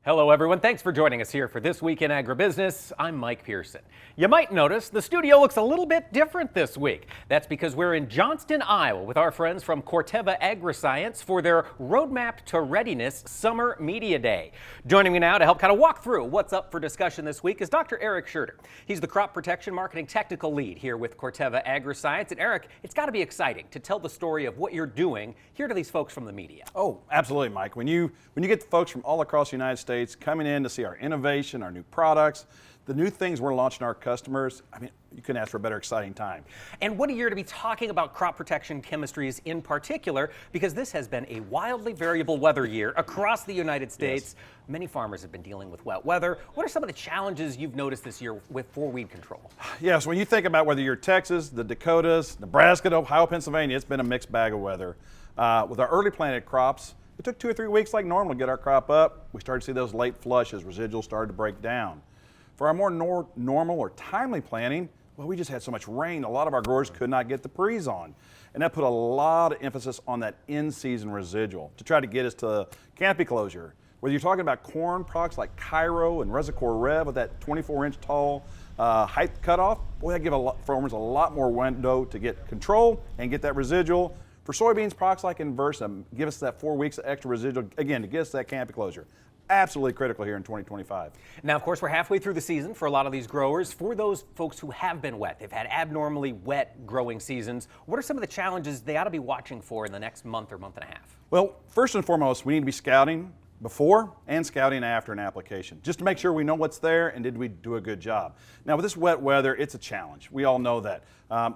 Hello everyone, thanks for joining us here for This Week in Agribusiness. I'm Mike Pearson. You might notice the studio looks a little bit different this week. That's because we're in Johnston, Iowa with our friends from Corteva Agriscience for their Roadmap to Readiness Summer Media Day. Joining me now to help kind of walk through what's up for discussion this week is Dr. Scherder. He's the Crop Protection Marketing Technical Lead here with Corteva Agriscience. And Eric, it's got to be exciting to tell the story of what you're doing here to these folks from the media. Oh, absolutely, Mike. When you get the folks from all across the United States coming in to see our innovation, our new products, the new things we're launching our customers, I mean, you couldn't ask for a better exciting time. And what a year to be talking about crop protection chemistries in particular, because this has been a wildly variable weather year across the United States. Yes. Many farmers have been dealing with wet weather. What are some of the challenges you've noticed this year for weed control? Yes, when you think about whether you're Texas, the Dakotas, Nebraska, Ohio, Pennsylvania, it's been a mixed bag of weather. With our early planted crops, it took 2 or 3 weeks like normal to get our crop up. We started to see those late flushes, residuals started to break down. For our more normal or timely planting, well, we just had so much rain, a lot of our growers could not get the pre's on. And that put a lot of emphasis on that in-season residual to try to get us to canopy closure. Whether you're talking about corn products like Cairo and Resicor Rev with that 24-inch tall height cutoff, boy, that give farmers a lot more window to get control and get that residual. For soybeans, products like Inversa give us that 4 weeks of extra residual, again, to get us that canopy closure. Absolutely critical here in 2025. Now, of course, we're halfway through the season for a lot of these growers. For those folks who have been wet, they've had abnormally wet growing seasons, what are some of the challenges they ought to be watching for in the next month or month and a half? Well, first and foremost, we need to be scouting before and scouting after an application, just to make sure we know what's there and did we do a good job. Now, with this wet weather, it's a challenge. We all know that.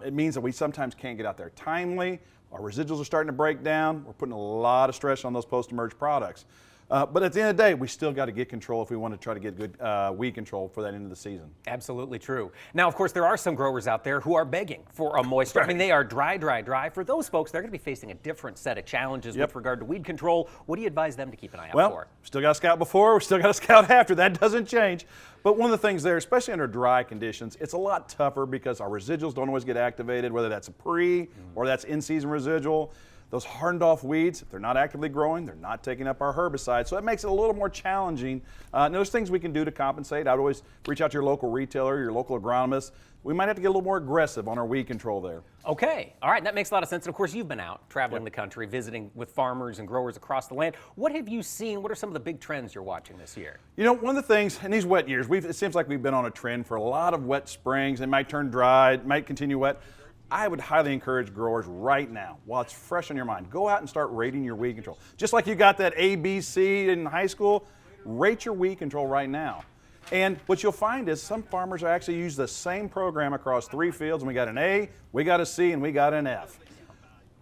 It means that we sometimes can't get out there timely. Our residuals are starting to break down. We're putting a lot of stress on those post-emerge products. But at the end of the day, we still got to get control if we want to try to get good weed control for that end of the season. Absolutely true. Now, of course, there are some growers out there who are begging for a moisture. I mean, they are dry, dry, dry. For those folks, they're going to be facing a different set of challenges with regard to weed control. What do you advise them to keep an eye out for? Still got to scout before, we still got to scout after. That doesn't change. But one of the things there, especially under dry conditions, it's a lot tougher because our residuals don't always get activated, whether that's a pre or that's in-season residual. Those hardened off weeds, if they're not actively growing, they're not taking up our herbicide. So that makes it a little more challenging. And there's things we can do to compensate. I'd always reach out to your local retailer, your local agronomist. We might have to get a little more aggressive on our weed control there. Okay, all right, that makes a lot of sense. And of course, you've been out traveling the country, visiting with farmers and growers across the land. What have you seen? What are some of the big trends you're watching this year? You know, one of the things in these wet years, it seems like we've been on a trend for a lot of wet springs. It might turn dry, it might continue wet. I would highly encourage growers right now, while it's fresh on your mind, go out and start rating your weed control. Just like you got that ABC in high school, rate your weed control right now. And what you'll find is some farmers are actually use the same program across 3 fields, and we got an A, we got a C, and we got an F.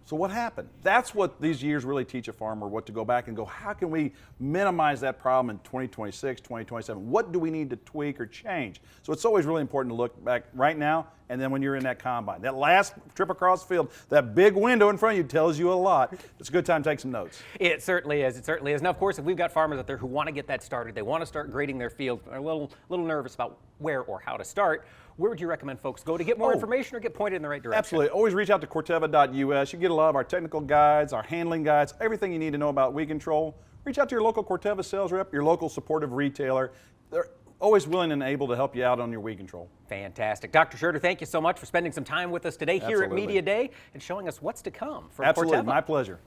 So what happened? That's what these years really teach a farmer, what to go back and go, how can we minimize that problem in 2026, 2027? What do we need to tweak or change? So it's always really important to look back right now and then when you're in that combine. That last trip across the field, that big window in front of you tells you a lot. It's a good time to take some notes. It certainly is. It certainly is. Now, of course, if we've got farmers out there who want to get that started, they want to start grading their field, are a little nervous about where or how to start, where would you recommend folks go to get more information or get pointed in the right direction? Absolutely. Always reach out to Corteva.us. You get a lot of our technical guides, our handling guides, everything you need to know about weed control. Reach out to your local Corteva sales rep, your local supportive retailer. They're always willing and able to help you out on your weed control. Fantastic. Dr. Scherder, thank you so much for spending some time with us today here at Media Day and showing us what's to come from Corteva. Absolutely. My pleasure.